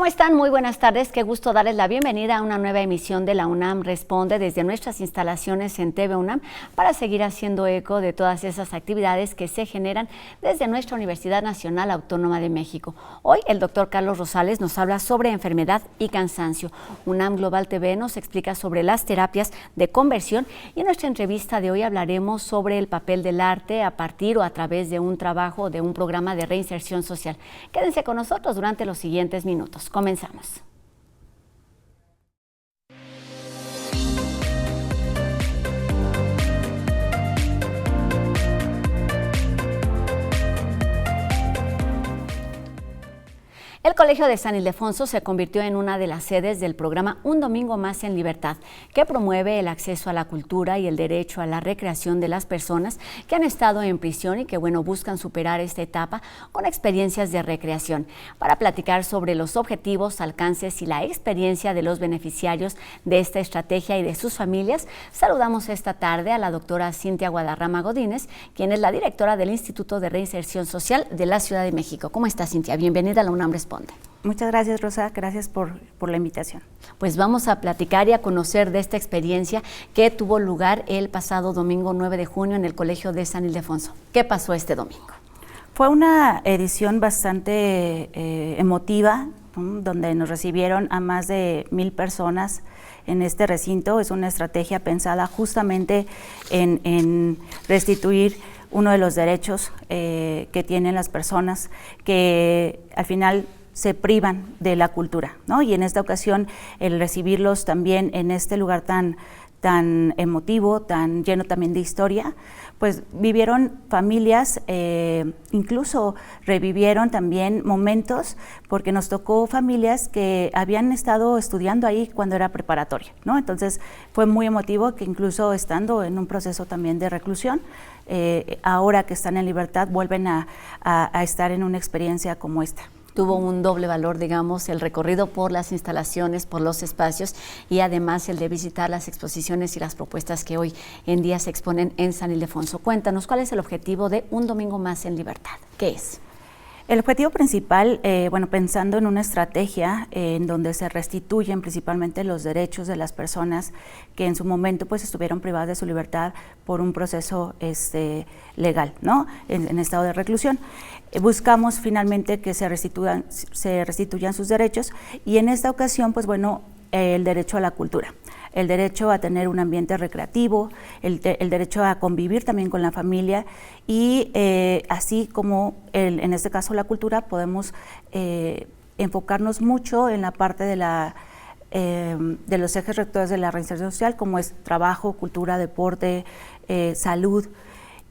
¿Cómo están? Muy buenas tardes. Qué gusto darles la bienvenida a una nueva emisión de la UNAM Responde desde nuestras instalaciones en TV UNAM para seguir haciendo eco de todas esas actividades que se generan desde nuestra Universidad Nacional Autónoma de México. Hoy el doctor Carlos Rosales nos habla sobre enfermedad y cansancio. UNAM Global TV nos explica sobre las terapias de conversión y en nuestra entrevista de hoy hablaremos sobre el papel del arte a partir o a través de un trabajo de un programa de reinserción social. Quédense con nosotros durante los siguientes minutos. Comenzamos. El Colegio de San Ildefonso se convirtió en una de las sedes del programa Un Domingo Más en Libertad, que promueve el acceso a la cultura y el derecho a la recreación de las personas que han estado en prisión y que, buscan superar esta etapa con experiencias de recreación. Para platicar sobre los objetivos, alcances y la experiencia de los beneficiarios de esta estrategia y de sus familias, saludamos esta tarde a la doctora Cintia Guadarrama Godínez, quien es la directora del Instituto de Reinserción Social de la Ciudad de México. ¿Cómo está, Cintia? Bienvenida a la UNAM Responde. Muchas gracias, Rosa. Gracias por la invitación. Pues vamos a platicar y a conocer de esta experiencia que tuvo lugar el pasado domingo 9 de junio en el Colegio de San Ildefonso. ¿Qué pasó este domingo? Fue una edición bastante emotiva, donde nos recibieron a más de 1,000 personas en este recinto. Es una estrategia pensada justamente en restituir uno de los derechos que tienen las personas que al final se privan de la cultura, ¿no? Y en esta ocasión el recibirlos también en este lugar tan emotivo, tan lleno también de historia, pues vivieron familias, incluso revivieron también momentos, porque nos tocó familias que habían estado estudiando ahí cuando era preparatoria, ¿no? Entonces fue muy emotivo que incluso estando en un proceso también de reclusión, ahora que están en libertad vuelven a estar en una experiencia como esta. Tuvo un doble valor, digamos, el recorrido por las instalaciones, por los espacios y además el de visitar las exposiciones y las propuestas que hoy en día se exponen en San Ildefonso. Cuéntanos, ¿cuál es el objetivo de Un Domingo Más en Libertad? ¿Qué es? El objetivo principal, pensando en una estrategia en donde se restituyen principalmente los derechos de las personas que en su momento pues estuvieron privadas de su libertad por un proceso legal, ¿no? En estado de reclusión. Buscamos finalmente que se restituyan sus derechos y en esta ocasión, el derecho a la cultura, el derecho a tener un ambiente recreativo, el derecho a convivir también con la familia y así como en este caso la cultura podemos enfocarnos mucho en la parte de los ejes rectores de la reinserción social, como es trabajo, cultura, deporte, salud.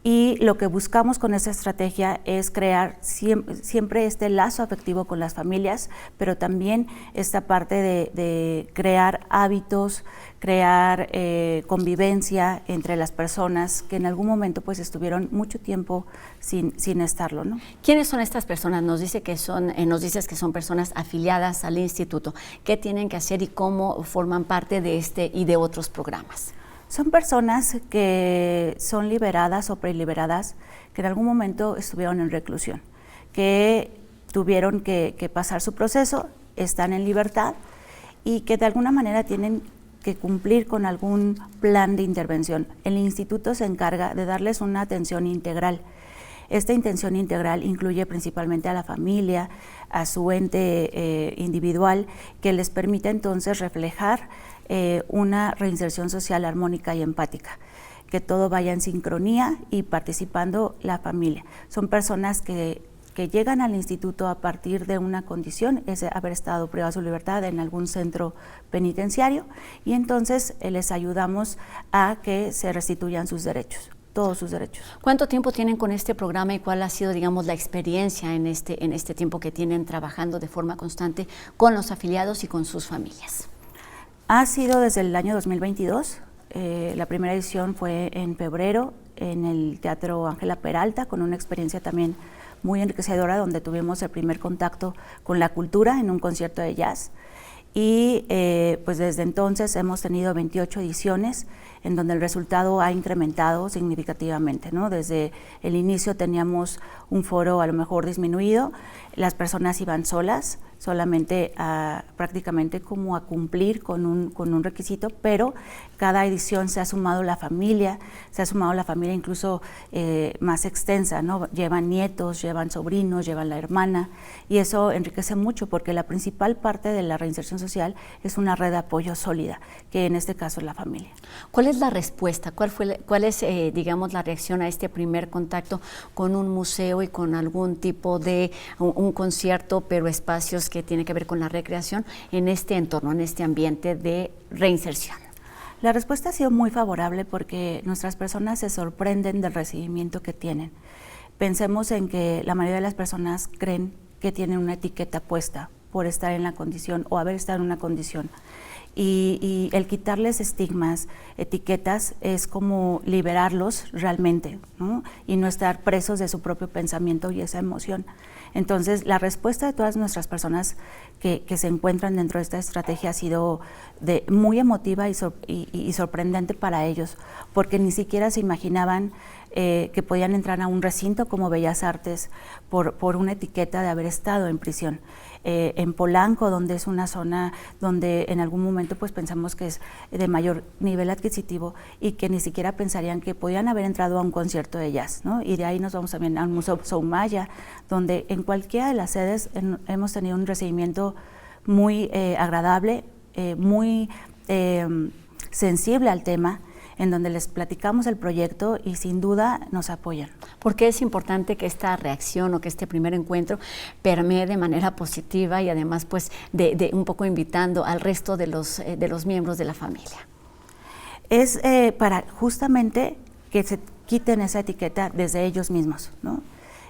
Y lo que buscamos con esta estrategia es crear siempre este lazo afectivo con las familias, pero también esta parte de crear hábitos, crear convivencia entre las personas que en algún momento pues estuvieron mucho tiempo sin estarlo, ¿no? ¿Quiénes son estas personas? Nos dices que son personas afiliadas al instituto. ¿Qué tienen que hacer y cómo forman parte de este y de otros programas? Son personas que son liberadas o preliberadas, que en algún momento estuvieron en reclusión, que tuvieron que pasar su proceso, están en libertad y que de alguna manera tienen que cumplir con algún plan de intervención. El instituto se encarga de darles una atención integral. Esta intención integral incluye principalmente a la familia, a su ente individual, que les permite entonces reflejar una reinserción social armónica y empática, que todo vaya en sincronía y participando la familia. Son personas que llegan al instituto a partir de una condición, es haber estado privados de su libertad en algún centro penitenciario, y entonces les ayudamos a que se restituyan sus derechos, todos sus derechos. ¿Cuánto tiempo tienen con este programa y cuál ha sido, digamos, la experiencia en este tiempo que tienen trabajando de forma constante con los afiliados y con sus familias? Ha sido desde el año 2022, la primera edición fue en febrero en el Teatro Ángela Peralta, con una experiencia también muy enriquecedora donde tuvimos el primer contacto con la cultura en un concierto de jazz y pues desde entonces hemos tenido 28 ediciones en donde el resultado ha incrementado significativamente, ¿no? Desde el inicio teníamos un foro a lo mejor disminuido, las personas iban solas, solamente prácticamente como a cumplir con un requisito, pero cada edición se ha sumado la familia incluso más extensa, ¿no? Llevan nietos, llevan sobrinos, llevan la hermana, y eso enriquece mucho porque la principal parte de la reinserción social es una red de apoyo sólida, que en este caso es la familia. ¿Cuál es la respuesta? ¿Cuál es, digamos, la reacción a este primer contacto con un museo y con algún tipo de un concierto, pero espacios que tiene que ver con la recreación en este entorno, en este ambiente de reinserción? La respuesta ha sido muy favorable porque nuestras personas se sorprenden del recibimiento que tienen. Pensemos en que la mayoría de las personas creen que tienen una etiqueta puesta por estar en la condición o haber estado en una condición. Y el quitarles estigmas, etiquetas, es como liberarlos realmente, ¿no? Y no estar presos de su propio pensamiento y esa emoción. Entonces, la respuesta de todas nuestras personas que se encuentran dentro de esta estrategia ha sido muy emotiva y sorprendente para ellos, porque ni siquiera se imaginaban que podían entrar a un recinto como Bellas Artes por una etiqueta de haber estado en prisión. En Polanco, donde es una zona donde en algún momento pues pensamos que es de mayor nivel adquisitivo y que ni siquiera pensarían que podían haber entrado a un concierto de jazz, ¿no? Y de ahí nos vamos también al Museo Soumaya, donde en cualquiera de las sedes hemos tenido un recibimiento muy agradable, muy sensible al tema, en donde les platicamos el proyecto y sin duda nos apoyan. ¿Por qué es importante que esta reacción o que este primer encuentro permee de manera positiva y además pues de un poco invitando al resto de los miembros de la familia? Es para justamente que se quiten esa etiqueta desde ellos mismos, ¿no?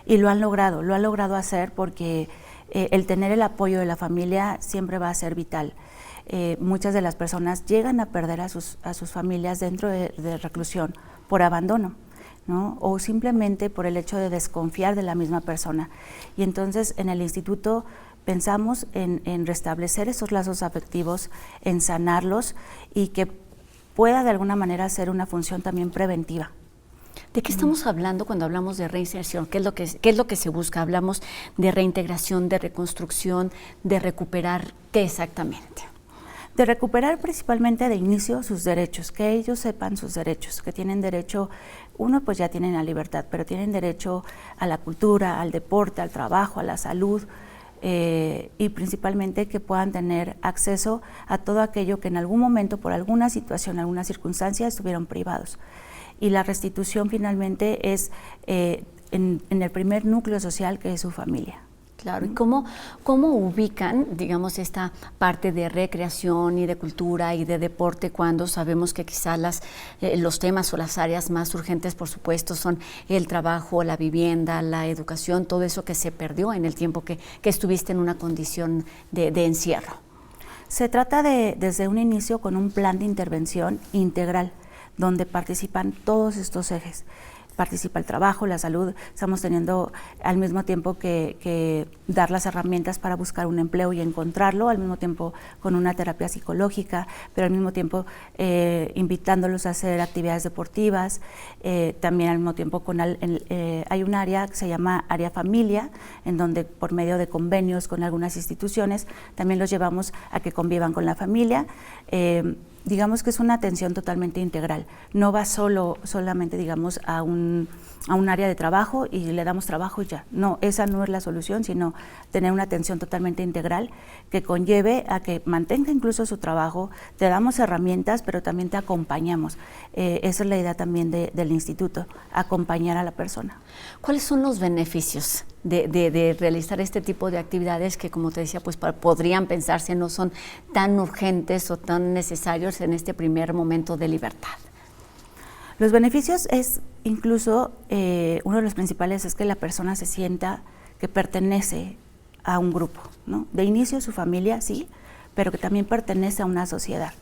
Y lo han logrado hacer porque el tener el apoyo de la familia siempre va a ser vital. Muchas de las personas llegan a perder a sus familias dentro de reclusión por abandono, ¿no? O simplemente por el hecho de desconfiar de la misma persona. Y entonces en el instituto pensamos en restablecer esos lazos afectivos, en sanarlos y que pueda de alguna manera ser una función también preventiva. ¿De qué estamos hablando cuando hablamos de reinserción? ¿Qué es lo que se busca? Hablamos de reintegración, de reconstrucción, de recuperar, ¿qué exactamente? De recuperar principalmente de inicio sus derechos, que ellos sepan sus derechos, que tienen derecho, uno pues ya tienen la libertad, pero tienen derecho a la cultura, al deporte, al trabajo, a la salud, y principalmente que puedan tener acceso a todo aquello que en algún momento, por alguna situación, alguna circunstancia, estuvieron privados. Y la restitución finalmente es en el primer núcleo social, que es su familia. Claro, ¿y cómo ubican, digamos, esta parte de recreación y de cultura y de deporte cuando sabemos que quizás los temas o las áreas más urgentes, por supuesto, son el trabajo, la vivienda, la educación, todo eso que se perdió en el tiempo que estuviste en una condición de encierro? Se trata desde un inicio con un plan de intervención integral, donde participan todos estos ejes. Participa el trabajo, la salud, estamos teniendo al mismo tiempo que dar las herramientas para buscar un empleo y encontrarlo, al mismo tiempo con una terapia psicológica, pero al mismo tiempo invitándolos a hacer actividades deportivas, también al mismo tiempo hay un área que se llama área familia, en donde por medio de convenios con algunas instituciones también los llevamos a que convivan con la familia. Digamos que es una atención totalmente integral, no va solamente digamos a un área de trabajo y le damos trabajo y ya, no, esa no es la solución, sino tener una atención totalmente integral que conlleve a que mantenga incluso su trabajo, te damos herramientas, pero también te acompañamos. Esa es la idea también del instituto, acompañar a la persona. ¿Cuáles son los beneficios de realizar este tipo de actividades que, como te decía, pues podrían pensarse no son tan urgentes o tan necesarios en este primer momento de libertad? Los beneficios es incluso, uno de los principales es que la persona se sienta que pertenece a un grupo, ¿no? De inicio su familia, sí, pero que también pertenece a una sociedad,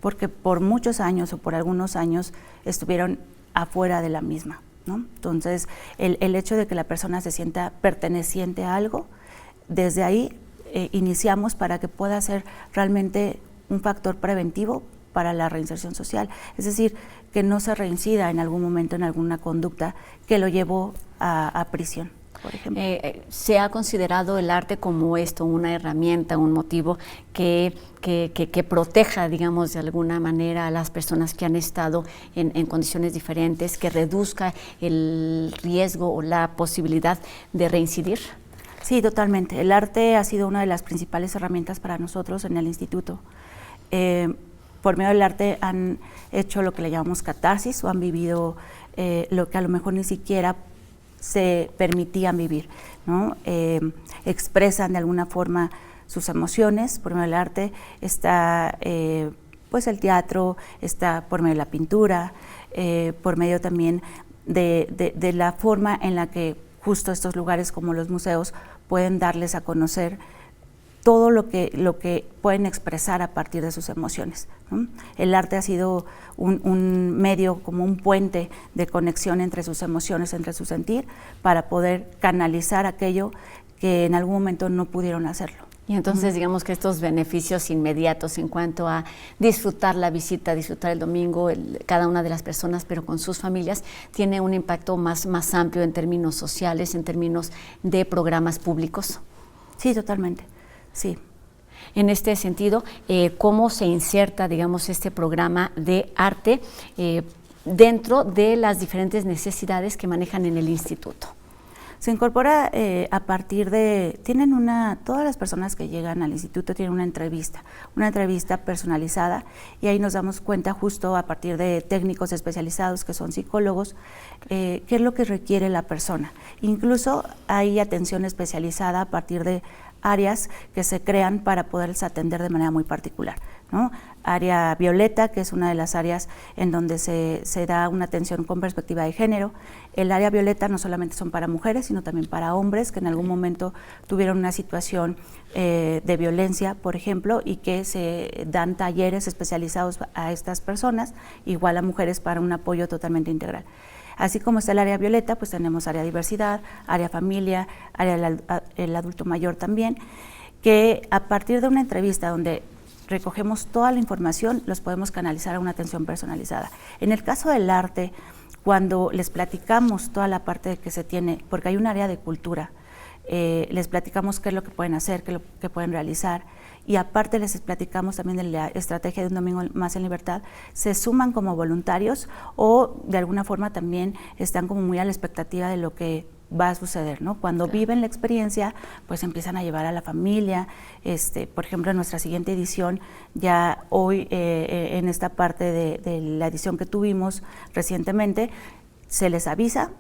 porque por muchos años o por algunos años estuvieron afuera de la misma, ¿no? Entonces, el hecho de que la persona se sienta perteneciente a algo, desde ahí iniciamos para que pueda ser realmente un factor preventivo para la reinserción social, es decir, que no se reincida en algún momento en alguna conducta que lo llevó a prisión, por ejemplo. ¿Se ha considerado el arte como esto, una herramienta, un motivo que proteja, digamos, de alguna manera a las personas que han estado en condiciones diferentes, que reduzca el riesgo o la posibilidad de reincidir? Sí, totalmente. El arte ha sido una de las principales herramientas para nosotros en el instituto. Por medio del arte han hecho lo que le llamamos catarsis o han vivido lo que a lo mejor ni siquiera se permitían vivir, ¿no? Expresan de alguna forma sus emociones por medio del arte. Está pues el teatro, está por medio de la pintura, por medio también de la forma en la que justo estos lugares como los museos pueden darles a conocer todo lo que pueden expresar a partir de sus emociones, ¿no? El arte ha sido un medio, como un puente de conexión entre sus emociones, entre su sentir, para poder canalizar aquello que en algún momento no pudieron hacerlo. Y entonces digamos que estos beneficios inmediatos en cuanto a disfrutar la visita, disfrutar el domingo, cada una de las personas, pero con sus familias, tiene un impacto más amplio en términos sociales, en términos de programas públicos. Sí, totalmente. Sí. En este sentido, ¿cómo se inserta, digamos, este programa de arte dentro de las diferentes necesidades que manejan en el instituto? Se incorpora a partir de, todas las personas que llegan al instituto tienen una entrevista personalizada, y ahí nos damos cuenta justo a partir de técnicos especializados que son psicólogos, qué es lo que requiere la persona. Incluso hay atención especializada a partir de áreas que se crean para poderles atender de manera muy particular, ¿no? Área violeta, que es una de las áreas en donde se da una atención con perspectiva de género. El área violeta no solamente son para mujeres, sino también para hombres que en algún momento tuvieron una situación de violencia, por ejemplo, y que se dan talleres especializados a estas personas, igual a mujeres, para un apoyo totalmente integral. Así como está el área violeta, pues tenemos área diversidad, área familia, área del adulto mayor también, que a partir de una entrevista donde recogemos toda la información, los podemos canalizar a una atención personalizada. En el caso del arte, cuando les platicamos toda la parte que se tiene, porque hay un área de cultura, les platicamos qué es lo que pueden hacer, qué es lo que pueden realizar, y aparte les platicamos también de la estrategia de Un Domingo Más en Libertad. Se suman como voluntarios o de alguna forma también están como muy a la expectativa de lo que va a suceder, ¿no? Cuando claro, viven la experiencia, pues empiezan a llevar a la familia. Por ejemplo, en nuestra siguiente edición, ya hoy en esta parte de la edición que tuvimos recientemente, se les avisa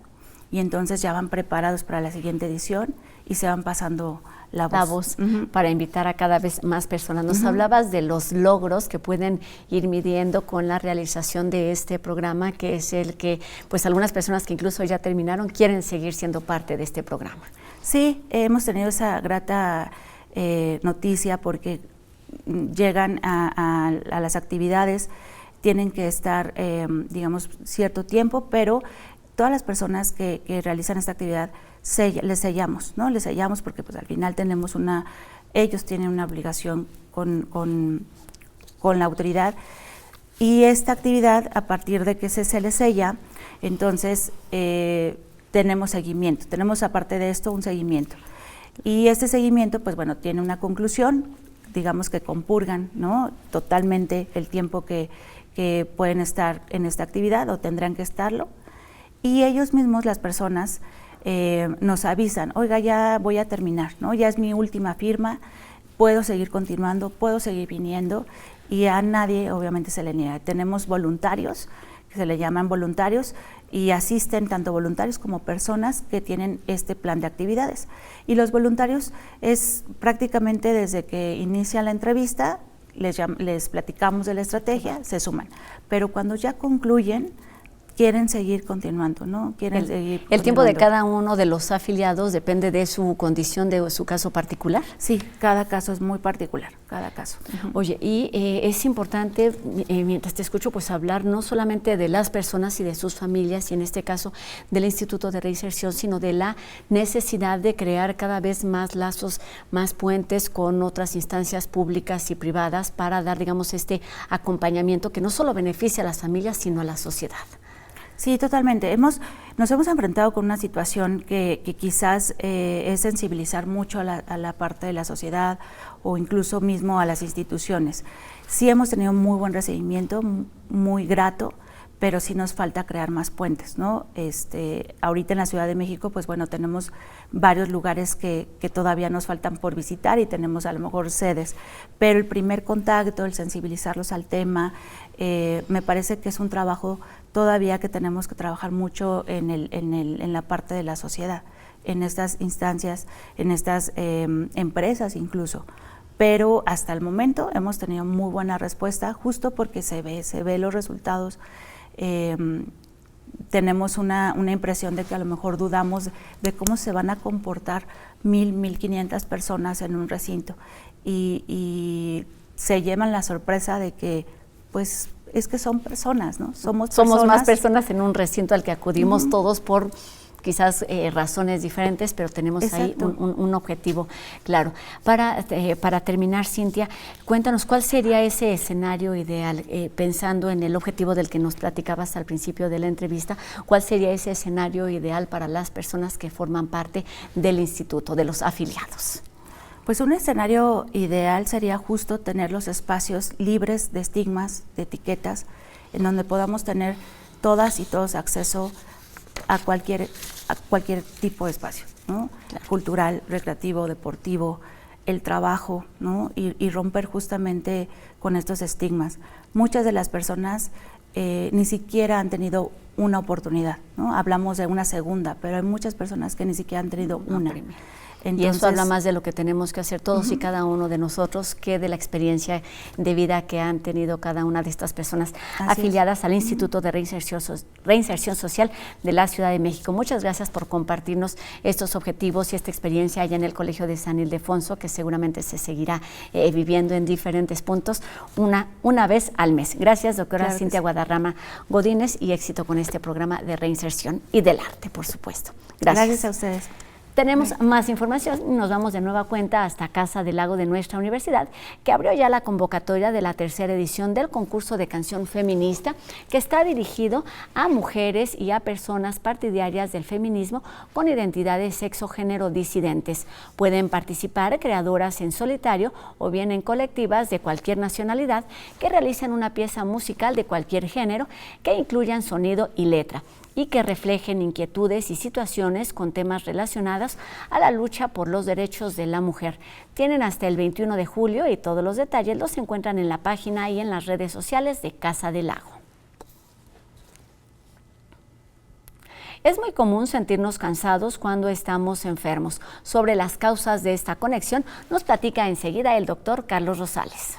y entonces ya van preparados para la siguiente edición y se van pasando la voz. Para invitar a cada vez más personas. Nos hablabas de los logros que pueden ir midiendo con la realización de este programa, que es el que, pues algunas personas que incluso ya terminaron quieren seguir siendo parte de este programa. Sí, hemos tenido esa grata noticia, porque llegan a las actividades, tienen que estar, digamos, cierto tiempo, pero todas las personas que realizan esta actividad les sellamos, ¿no? Les sellamos porque pues al final ellos tienen una obligación con la autoridad, y esta actividad, a partir de que se les sella, entonces tenemos seguimiento, tenemos aparte de esto un seguimiento, y este seguimiento pues bueno, tiene una conclusión, digamos que compurgan, ¿no?, totalmente el tiempo que pueden estar en esta actividad o tendrán que estarlo, y ellos mismos, las personas, nos avisan, oiga, ya voy a terminar, ¿no? Ya es mi última firma, puedo seguir continuando, puedo seguir viniendo, y a nadie obviamente se le niega. Tenemos voluntarios, que se le llaman voluntarios, y asisten tanto voluntarios como personas que tienen este plan de actividades. Y los voluntarios es prácticamente desde que inicia la entrevista, les platicamos de la estrategia, se suman. Pero cuando ya concluyen, quieren seguir continuando, ¿no? ¿El tiempo de cada uno de los afiliados depende de su condición, de su caso particular? Sí, cada caso es muy particular, cada caso. Oye, y es importante, mientras te escucho, pues hablar no solamente de las personas y de sus familias, y en este caso del Instituto de Reinserción, sino de la necesidad de crear cada vez más lazos, más puentes con otras instancias públicas y privadas para dar, digamos, este acompañamiento que no solo beneficia a las familias, sino a la sociedad. Sí, totalmente. Nos hemos enfrentado con una situación que quizás es sensibilizar mucho a la parte de la sociedad o incluso mismo a las instituciones. Sí hemos tenido muy buen recibimiento, muy grato, pero sí nos falta crear más puentes, ¿no? Ahorita en la Ciudad de México, pues bueno, tenemos varios lugares que todavía nos faltan por visitar y tenemos a lo mejor sedes, pero el primer contacto, el sensibilizarlos al tema, me parece que es un trabajo todavía que tenemos que trabajar mucho en la parte de la sociedad, en estas instancias, en estas empresas incluso. Pero hasta el momento hemos tenido muy buena respuesta, justo porque se ve los resultados. Tenemos una impresión de que a lo mejor dudamos de cómo se van a comportar 1,500 personas en un recinto y se llevan la sorpresa de que pues es que son personas, ¿no? Somos más personas en un recinto al que acudimos todos por quizás razones diferentes, pero tenemos Exacto. ahí un objetivo claro. Para terminar, Cintia, cuéntanos cuál sería ese escenario ideal, pensando en el objetivo del que nos platicabas al principio de la entrevista, cuál sería ese escenario ideal para las personas que forman parte del instituto, de los afiliados. Pues un escenario ideal sería justo tener los espacios libres de estigmas, de etiquetas, en donde podamos tener todas y todos acceso a cualquier tipo de espacio, ¿no? Claro. Cultural, recreativo, deportivo, el trabajo, ¿no? Y romper justamente con estos estigmas. Muchas de las personas ni siquiera han tenido una oportunidad, ¿no? Hablamos de una segunda, pero hay muchas personas que ni siquiera han tenido una. Entonces, y eso habla más de lo que tenemos que hacer todos y cada uno de nosotros que de la experiencia de vida que han tenido cada una de estas personas afiliadas al Instituto de Reinserción Social de la Ciudad de México. Muchas gracias por compartirnos estos objetivos y esta experiencia allá en el Colegio de San Ildefonso, que seguramente se seguirá viviendo en diferentes puntos una vez al mes. Gracias, doctora claro Cintia Guadarrama Godínez, y éxito con este programa de reinserción y del arte, por supuesto. Gracias a ustedes. Tenemos más información, nos vamos de nueva cuenta hasta Casa del Lago de nuestra universidad, que abrió ya la convocatoria de la tercera edición del concurso de canción feminista, que está dirigido a mujeres y a personas partidarias del feminismo con identidades sexo-género disidentes. Pueden participar creadoras en solitario o bien en colectivas de cualquier nacionalidad que realicen una pieza musical de cualquier género que incluyan sonido y letra, y que reflejen inquietudes y situaciones con temas relacionados a la lucha por los derechos de la mujer. Tienen hasta el 21 de julio y todos los detalles los encuentran en la página y en las redes sociales de Casa del Lago. Es muy común sentirnos cansados cuando estamos enfermos. Sobre las causas de esta conexión nos platica enseguida el doctor Carlos Rosales.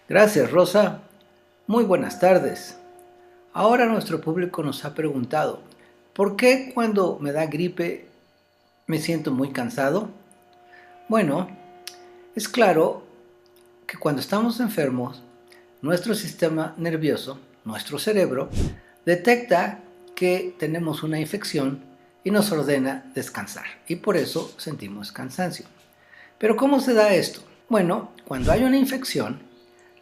Gracias, Rosa. Muy buenas tardes. Ahora nuestro público nos ha preguntado, ¿por qué cuando me da gripe me siento muy cansado? Bueno, es claro que cuando estamos enfermos, nuestro sistema nervioso, nuestro cerebro, detecta que tenemos una infección y nos ordena descansar, y por eso sentimos cansancio. ¿Pero cómo se da esto? Bueno, cuando hay una infección,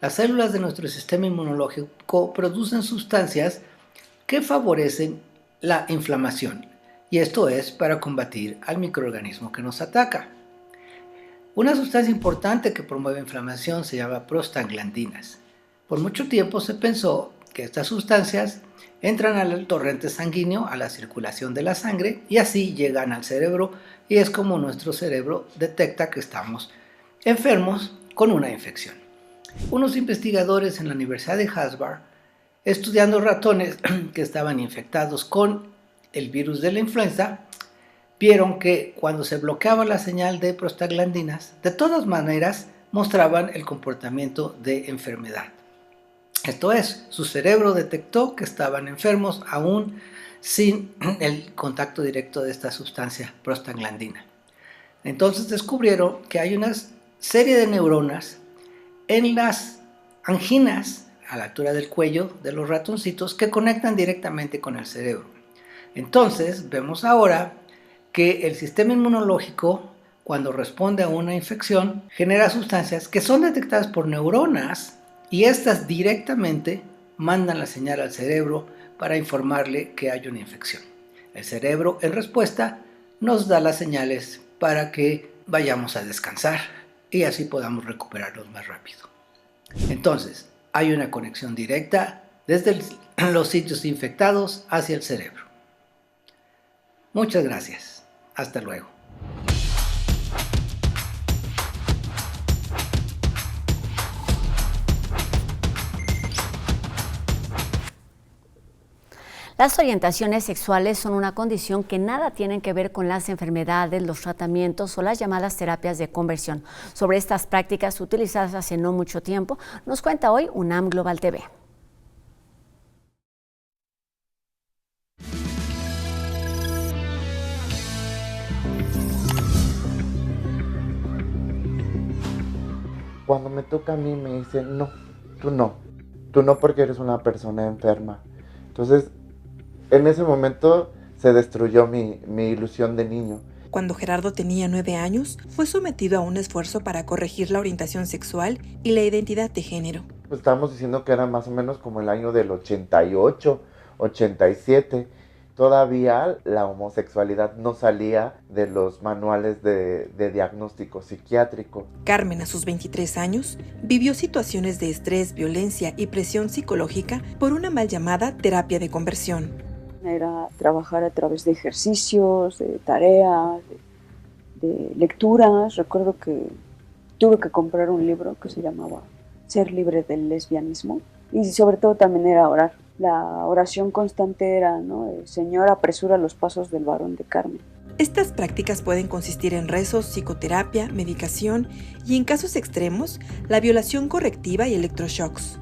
las células de nuestro sistema inmunológico producen sustancias que favorecen la inflamación, y esto es para combatir al microorganismo que nos ataca. Una sustancia importante que promueve inflamación se llama prostaglandinas. Por mucho tiempo se pensó que estas sustancias entran al torrente sanguíneo, a la circulación de la sangre, y así llegan al cerebro, y es como nuestro cerebro detecta que estamos enfermos con una infección. Unos investigadores en la Universidad de Harvard, estudiando ratones que estaban infectados con el virus de la influenza, vieron que cuando se bloqueaba la señal de prostaglandinas, de todas maneras mostraban el comportamiento de enfermedad. Esto es, su cerebro detectó que estaban enfermos aún sin el contacto directo de esta sustancia prostaglandina. Entonces descubrieron que hay una serie de neuronas en las anginas a la altura del cuello de los ratoncitos que conectan directamente con el cerebro. Entonces vemos ahora que el sistema inmunológico, cuando responde a una infección, genera sustancias que son detectadas por neuronas y estas directamente mandan la señal al cerebro para informarle que hay una infección. El cerebro, en respuesta, nos da las señales para que vayamos a descansar y así podamos recuperarnos más rápido. Entonces, hay una conexión directa desde los sitios infectados hacia el cerebro. Muchas gracias. Hasta luego. Las orientaciones sexuales son una condición que nada tienen que ver con las enfermedades, los tratamientos o las llamadas terapias de conversión. Sobre estas prácticas utilizadas hace no mucho tiempo, nos cuenta hoy UNAM Global TV. Cuando me toca a mí me dicen, no porque eres una persona enferma. Entonces, en ese momento se destruyó mi ilusión de niño. Cuando Gerardo tenía 9 años, fue sometido a un esfuerzo para corregir la orientación sexual y la identidad de género. Pues estábamos diciendo que era más o menos como el año del 88, 87. Todavía la homosexualidad no salía de los manuales de diagnóstico psiquiátrico. Carmen, a sus 23 años, vivió situaciones de estrés, violencia y presión psicológica por una mal llamada terapia de conversión. Era trabajar a través de ejercicios, de tareas, de lecturas. Recuerdo que tuve que comprar un libro que se llamaba Ser libre del lesbianismo y sobre todo también era orar. La oración constante era, ¿no? Señor, apresura los pasos del varón de Carmen. Estas prácticas pueden consistir en rezos, psicoterapia, medicación y, en casos extremos, la violación correctiva y electroshocks.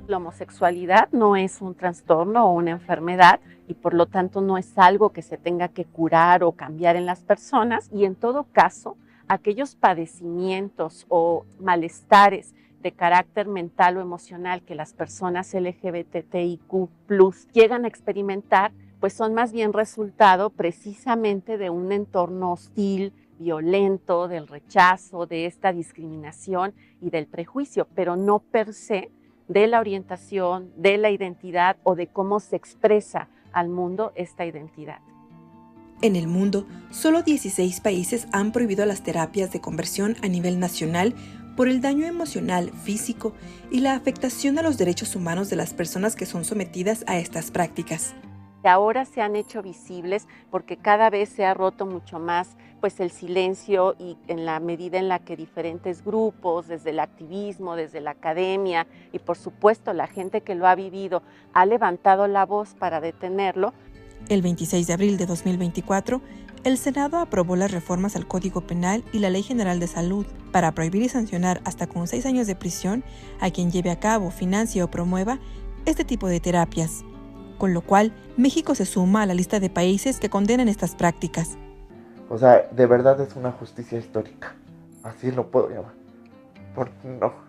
La homosexualidad no es un trastorno o una enfermedad y por lo tanto no es algo que se tenga que curar o cambiar en las personas, y en todo caso, aquellos padecimientos o malestares de carácter mental o emocional que las personas LGBTIQ+ llegan a experimentar, pues son más bien resultado precisamente de un entorno hostil, violento, del rechazo, de esta discriminación y del prejuicio, pero no per se de la orientación, de la identidad o de cómo se expresa al mundo esta identidad. En el mundo, solo 16 países han prohibido las terapias de conversión a nivel nacional por el daño emocional, físico y la afectación a los derechos humanos de las personas que son sometidas a estas prácticas. Ahora se han hecho visibles porque cada vez se ha roto mucho más pues el silencio, y en la medida en la que diferentes grupos, desde el activismo, desde la academia y por supuesto la gente que lo ha vivido, ha levantado la voz para detenerlo. El 26 de abril de 2024, el Senado aprobó las reformas al Código Penal y la Ley General de Salud para prohibir y sancionar hasta con 6 años de prisión a quien lleve a cabo, financie o promueva este tipo de terapias. Con lo cual, México se suma a la lista de países que condenan estas prácticas. O sea, de verdad es una justicia histórica. Así lo puedo llamar. Porque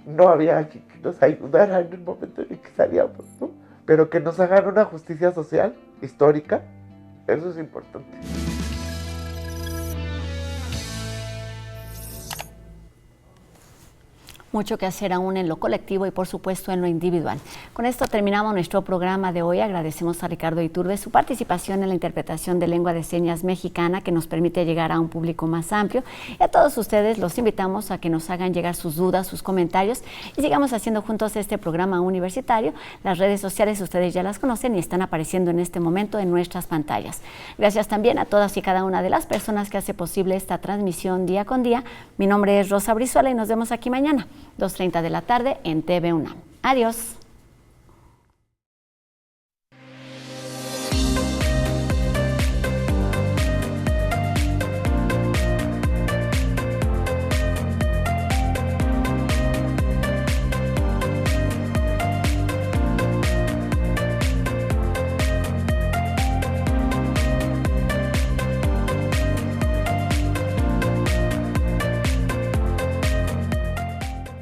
no había alguien que nos ayudara en el momento en el que salíamos, ¿no? Pero que nos hagan una justicia social, histórica, eso es importante. Mucho que hacer aún en lo colectivo y por supuesto en lo individual. Con esto terminamos nuestro programa de hoy. Agradecemos a Ricardo Iturbe su participación en la interpretación de lengua de señas mexicana, que nos permite llegar a un público más amplio. Y a todos ustedes los invitamos a que nos hagan llegar sus dudas, sus comentarios y sigamos haciendo juntos este programa universitario. Las redes sociales ustedes ya las conocen y están apareciendo en este momento en nuestras pantallas. Gracias también a todas y cada una de las personas que hace posible esta transmisión día con día. Mi nombre es Rosa Brizuela y nos vemos aquí mañana, 2:30 de la tarde en TV UNAM. Adiós.